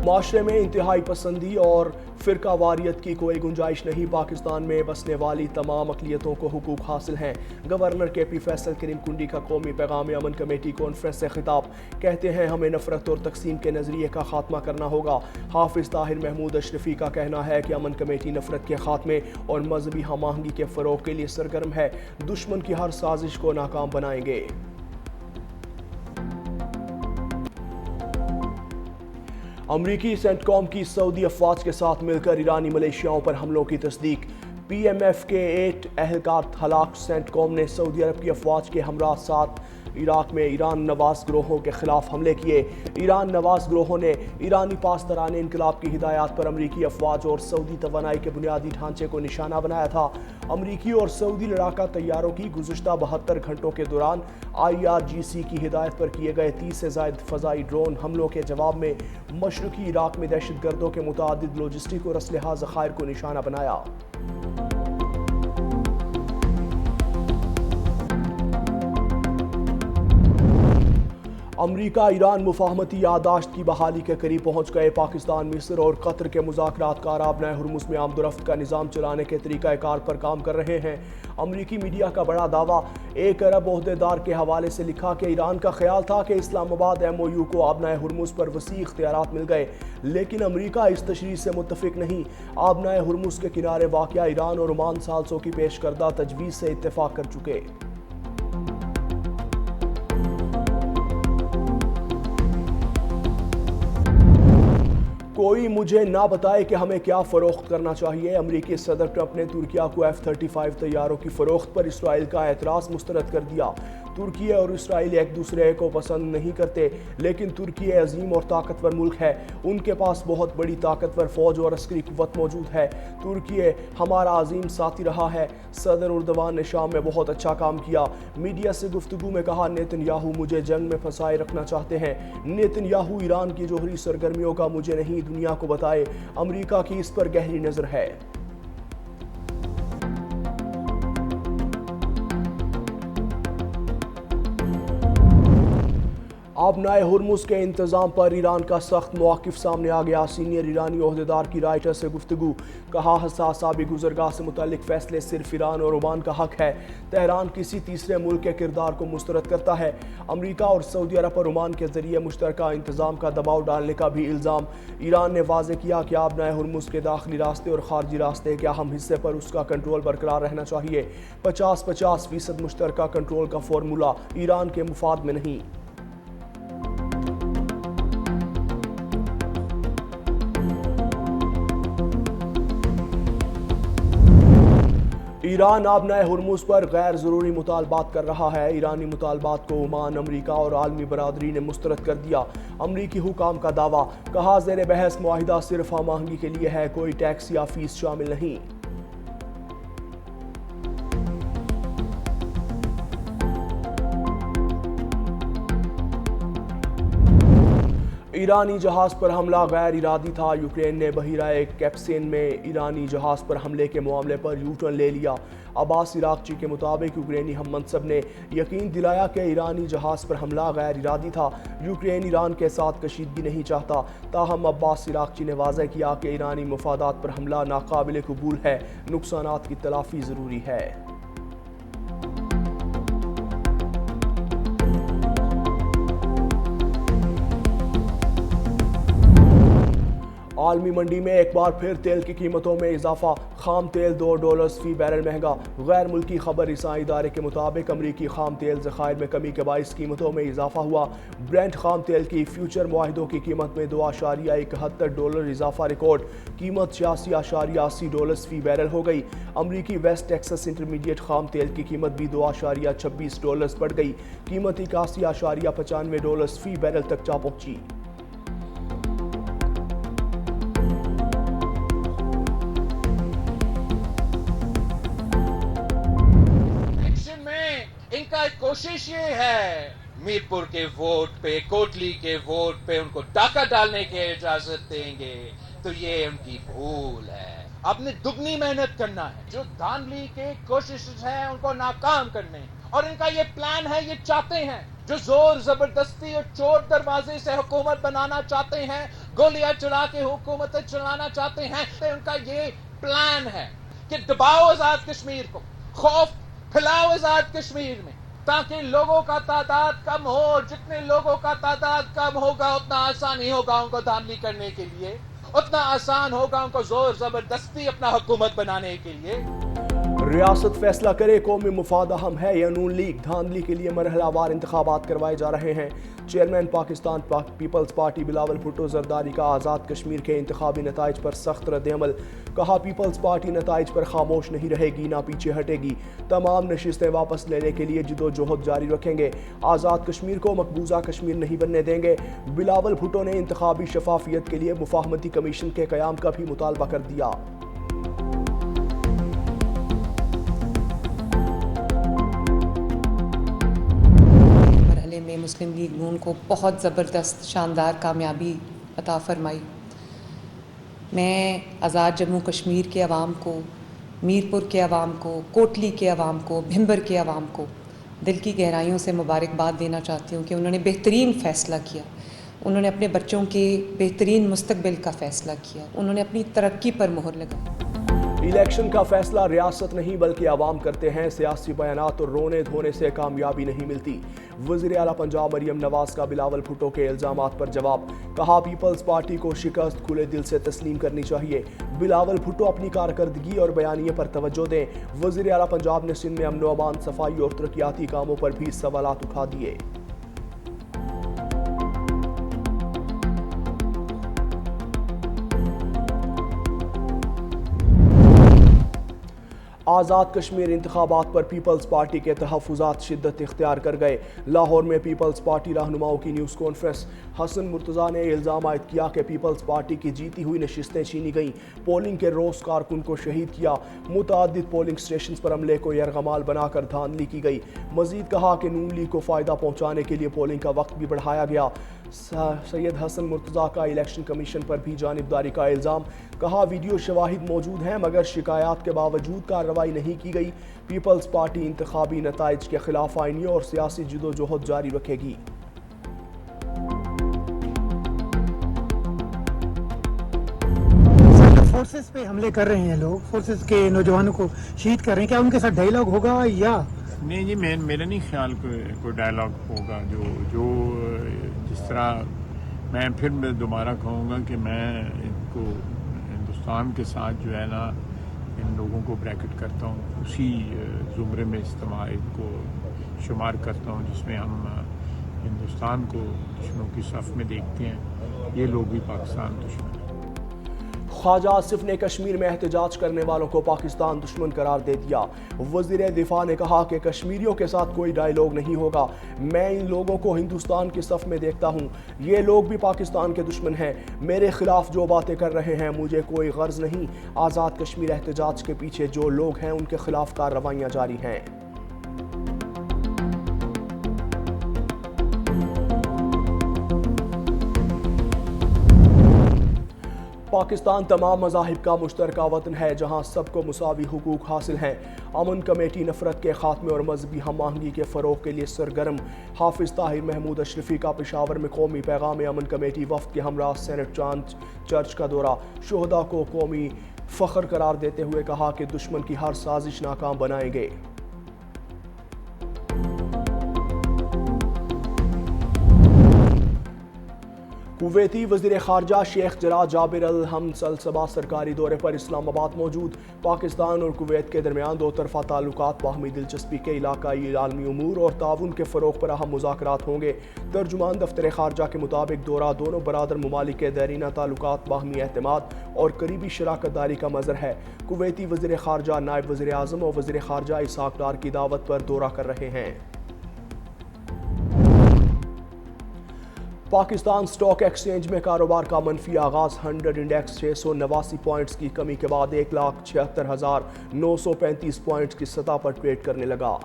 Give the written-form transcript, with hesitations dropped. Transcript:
معاشرے میں انتہائی پسندی اور فرقہ واریت کی کوئی گنجائش نہیں۔ پاکستان میں بسنے والی تمام اقلیتوں کو حقوق حاصل ہیں۔ گورنر کے پی فیصل کریم کنڈی کا قومی پیغام امن کمیٹی کانفرنس سے خطاب۔ کہتے ہیں ہمیں نفرت اور تقسیم کے نظریے کا خاتمہ کرنا ہوگا۔ حافظ طاہر محمود اشرفی کا کہنا ہے کہ امن کمیٹی نفرت کے خاتمے اور مذہبی ہم آہنگی کے فروغ کے لیے سرگرم ہے۔ دشمن کی ہر سازش کو ناکام بنائیں گے۔ امریکی سینٹ کام کی سعودی افواج کے ساتھ مل کر ایرانی ملیشیاؤں پر حملوں کی تصدیق۔ پی ایم ایف کے 8 اہلکار ہلاک۔ سینٹ کام نے سعودی عرب کی افواج کے ہمراہ 7 عراق میں ایران نواز گروہوں کے خلاف حملے کیے۔ ایران نواز گروہوں نے ایرانی پاسداران انقلاب کی ہدایات پر امریکی افواج اور سعودی توانائی کے بنیادی ڈھانچے کو نشانہ بنایا تھا۔ امریکی اور سعودی لڑاکا طیاروں کی گزشتہ 72 گھنٹوں کے دوران IRGC کی ہدایت پر کیے گئے 30 سے زائد فضائی ڈرون حملوں کے جواب میں مشرقی عراق میں دہشت گردوں کے متعدد لاجسٹک اور اسلحہ ذخائر کو نشانہ بنایا۔ امریکہ ایران مفاہمتی یادداشت کی بحالی کے قریب پہنچ گئے۔ پاکستان، مصر اور قطر کے مذاکرات کار آبنائے ہرمز میں آمد و رفت کا نظام چلانے کے طریقہ کار پر کام کر رہے ہیں۔ امریکی میڈیا کا بڑا دعویٰ۔ ایک عرب عہدیدار کے حوالے سے لکھا کہ ایران کا خیال تھا کہ اسلام آباد MOU کو آبنائے ہرمز پر وسیع اختیارات مل گئے، لیکن امریکہ اس تشریح سے متفق نہیں۔ آبنائے ہرمز کے کنارے واقع ایران اور عمان ثالثوں کی پیش کردہ تجویز سے اتفاق کر چکے۔ کوئی مجھے نہ بتائے کہ ہمیں کیا فروخت کرنا چاہیے۔ امریکی صدر ٹرمپ نے ترکیہ کو F-35 طیاروں کی فروخت پر اسرائیل کا اعتراض مسترد کر دیا۔ ترکیہ اور اسرائیل ایک دوسرے کو پسند نہیں کرتے، لیکن ترکیہ عظیم اور طاقتور ملک ہے۔ ان کے پاس بہت بڑی طاقتور فوج اور عسکری قوت موجود ہے۔ ترکیہ ہمارا عظیم ساتھی رہا ہے۔ صدر اردوان نے شام میں بہت اچھا کام کیا۔ میڈیا سے گفتگو میں کہا نیتن یاہو مجھے جنگ میں پھنسائے رکھنا چاہتے ہیں۔ نیتن یاہو ایران کی جوہری سرگرمیوں کا مجھے نہیں دنیا کو بتائے۔ امریکہ کی اس پر گہری نظر ہے۔ آبنائے ہرمز کے انتظام پر ایران کا سخت موقف سامنے آ گیا۔ سینئر ایرانی عہدیدار کی رائٹر سے گفتگو۔ کہا حساس آبی گزرگاہ سے متعلق فیصلے صرف ایران اور عمان کا حق ہے۔ تہران کسی تیسرے ملک کے کردار کو مسترد کرتا ہے۔ امریکہ اور سعودی عرب پر عمان کے ذریعے مشترکہ انتظام کا دباؤ ڈالنے کا بھی الزام۔ ایران نے واضح کیا کہ آبنائے ہرمز کے داخلی راستے اور خارجی راستے کے اہم حصے پر اس کا کنٹرول برقرار رہنا چاہیے۔ 50-50% مشترکہ کنٹرول کا فارمولہ ایران کے مفاد میں نہیں۔ ایران آبنائے ہرمز پر غیر ضروری مطالبات کر رہا ہے۔ ایرانی مطالبات کو عمان، امریکہ اور عالمی برادری نے مسترد کر دیا۔ امریکی حکام کا دعویٰ۔ کہا زیر بحث معاہدہ صرف ہم آہنگی کے لیے ہے، کوئی ٹیکس یا فیس شامل نہیں۔ ایرانی جہاز پر حملہ غیر ارادی تھا۔ یوکرین نے بحیرہ کیپسین میں ایرانی جہاز پر حملے کے معاملے پر یو ٹرن لے لیا۔ عباس عراقچی کے مطابق یوکرینی ہم منصب نے یقین دلایا کہ ایرانی جہاز پر حملہ غیر ارادی تھا۔ یوکرین ایران کے ساتھ کشیدگی نہیں چاہتا، تاہم عباس عراقچی نے واضح کیا کہ ایرانی مفادات پر حملہ ناقابل قبول ہے، نقصانات کی تلافی ضروری ہے۔ عالمی منڈی میں ایک بار پھر تیل کی قیمتوں میں اضافہ۔ خام تیل $2 فی بیرل مہنگا۔ غیر ملکی خبر رساں ادارے کے مطابق امریکی خام تیل ذخائر میں کمی کے باعث قیمتوں میں اضافہ ہوا۔ برنٹ خام تیل کی فیوچر معاہدوں کی قیمت میں $2.71 اضافہ ریکارڈ۔ قیمت $86.80 فی بیرل ہو گئی۔ امریکی ویسٹ ٹیکسس انٹرمیڈیٹ خام تیل کی قیمت بھی $2.26 بڑھ گئی۔ قیمت $81.95 فی بیرل تک جا پہنچی۔ کوشش یہ ہے میرپور کے ووٹ پہ، کوٹلی کے ووٹ پہ ان کو ڈاکہ ڈالنے کی اجازت دیں گے تو یہ ان کی بھول ہے۔ آپ نے دگنی محنت کرنا ہے۔ جو دھاندلی کے کوششیں ہیں ان کو ناکام کرنے، اور ان کا یہ پلان ہے، یہ چاہتے ہیں جو زور زبردستی اور چور دروازے سے حکومت بنانا چاہتے ہیں गोलियां चला के हुकूमत चलाना चाहते हैं। तो उनका ये प्लान है कि दबाओ आजाद कश्मीर को, खौफ फैलाओ आजाद कश्मीर में, ताकि लोगों का तादाद कम हो। और जितने लोगों का तादाद कम होगा उतना आसानी होगा उनको धांधली करने के लिए, उतना आसान होगा उनको जोर जबरदस्ती अपना हुकूमत बनाने के लिए। रियासत फैसला करे कौमी मुफाद अहम है या नून लीग, धांधली के लिए मरहलावार इंतखाबात करवाए जा रहे हैं। चेयरमैन पाकिस्तान पीपल्स पार्टी बिलावल भुट्टो जरदारी का आज़ाद कश्मीर के इंतखाबी नताइज पर सख्त रद्द-ए-अमल। कहा पीपल्स पार्टी नताइज पर खामोश नहीं रहेगी, ना पीछे हटेगी। तमाम नशिस्तें वापस लेने के लिए जिदोजहद जारी रखेंगे। आज़ाद कश्मीर को मकबूजा कश्मीर नहीं बनने देंगे। बिलावल भुट्टो ने इंतखाबी शफाफियत के लिए मुफाहमती कमीशन के क़याम का भी मुतालबा कर दिया। में मुस्लिम लीग नून को बहुत ज़बरदस्त शानदार कामयाबी अता फरमाई। मैं आज़ाद जम्मू कश्मीर के अवाम को, मीरपुर के अवाम को, कोटली के अवाम को, भिंबर के अवाम को दिल की गहराइयों से मुबारकबाद देना चाहती हूँ कि उन्होंने बेहतरीन फ़ैसला किया। उन्होंने अपने बच्चों के बेहतरीन मुस्तकबिल का फ़ैसला किया। उन्होंने अपनी तरक्की पर मोहर लगाई। इलेक्शन का फैसला रियासत नहीं बल्कि आवाम करते हैं। सियासी बयानात और रोने धोने से कामयाबी नहीं मिलती। वज़ीर आला पंजाब मरियम नवाज का बिलावल भुट्टो के इल्ज़ामात पर जवाब। कहा पीपल्स पार्टी को शिकस्त खुले दिल से तस्लीम करनी चाहिए। बिलावल भुट्टो अपनी कारकर्दगी और बयानिए पर तवज्जो दें। वज़ीर आला पंजाब ने सिंध में अमन व अमान, सफाई और तरक्याती कामों पर भी सवालात उठा दिए। आज़ाद कश्मीर इंतखाबात पर पीपल्स पार्टी के तहफ़्फ़ुज़ात शिद्दत इख्तियार कर गए। लाहौर में पीपल्स पार्टी रहनुमाओं की न्यूज़ कॉन्फ्रेंस। हसन मुर्तज़ा ने इल्ज़ाम आयद किया कि पीपल्स पार्टी की जीती हुई नशिस्तें छीनी गईं। पोलिंग के रोज़ कारकुन को शहीद किया। मुतअद्दिद पोलिंग स्टेशन पर अमले को यरगमाल बनाकर धांधली की गई। मज़ीद कहा कि नून लीग को फ़ायदा पहुँचाने के लिए पोलिंग का वक्त भी बढ़ाया गया। सैयद हसन मुर्तज़ा का इलेक्शन कमीशन पर भी जानिबदारी का इल्ज़ाम। कहा वीडियो शवाहिद मौजूद हैं मगर शिकायत के बावजूद कार्रवाई नहीं की गई। पीपल्स पार्टी इंतखाबी नताइज के खिलाफ आईनी और सियासी जिदोजहद जारी रखेगी। फोर्सेस पे हमले कर रहे हैं लोग, फोर्सेस के नौजवानों को शहीद कर रहे हैं, क्या उनके साथ डायलॉग होगा या नहीं? जी मेरा नहीं ख्याल कोई डायलॉग होगा। जो जिस तरह मैं फिर दोबारा कहूँगा कि मैं इनको हिंदुस्तान के साथ जो है ना इन लोगों को ब्रैकेट करता हूँ, उसी ज़ुमरे में इस्तेमाल को शुमार करता हूँ जिसमें हम हिंदुस्तान को दुश्मनों की सफ़ में देखते हैं। ये लोग भी पाकिस्तान दुश्मन हैं। ख्वाजा आसिफ ने कश्मीर में एहतजाज करने वालों को पाकिस्तान दुश्मन करार दे दिया। वज़ीर दिफा ने कहा कि कश्मीरियों के साथ कोई डायलॉग नहीं होगा। मैं इन लोगों को हिंदुस्तान की सफ़ में देखता हूँ। ये लोग भी पाकिस्तान के दुश्मन हैं। मेरे खिलाफ जो बातें कर रहे हैं मुझे कोई गर्ज नहीं। आज़ाद कश्मीर एहतजाज के पीछे जो लोग हैं उनके खिलाफ कार्रवाइयाँ जारी हैं। पाकिस्तान तमाम मज़ाहिब का मुश्तरका वतन है जहाँ सबको मुसावी हुकूक हासिल हैं। अमन कमेटी नफरत के खात्मे और मजहबी हम आहंगी के फ़रोग़ के लिए सरगर्म। हाफिज़ ताहिर महमूद अशरफी का पेशावर में कौमी पैगाम अमन कमेटी वफ़द के हमरा सेनेट चांद चर्च का दौरा। शुहदा को कौमी फ़ख्र करार देते हुए कहा कि दुश्मन की हर साजिश नाकाम बनाएंगे। कुवैती वज़ीर ख़ारजा शेख जरा जाबिर अल हम्द अल सबा सरकारी दौरे पर इस्लामाबाद मौजूद। पाकिस्तान और कुवैत के दरमियान दो तरफ़ा ताल्लुकात बाहमी दिलचस्पी के इलाकाई आलमी उमूर और ताउन के फ़रोग़ पर अहम मुज़ाकरात होंगे। तर्जुमान दफ्तर ख़ारजा के मुताबिक दौरा दोनों बरादर ममालिक के दैरीना ताल्लुकात, बाहमी एहतमाद और करीबी शराकत दारी का मज़र है। कुवैती वज़ीर ख़ारजा नायब वज़ीर आज़म और वज़ीर ख़ारजा इसहाक़ डार की दावत पर दौरा कर रहे हैं। पाकिस्तान स्टॉक एक्सचेंज में कारोबार का मनफी आगाज। 100 इंडेक्स 689 पॉइंट्स की कमी के बाद 1,76,935 पॉइंट्स की सतह पर ट्रेड करने लगा।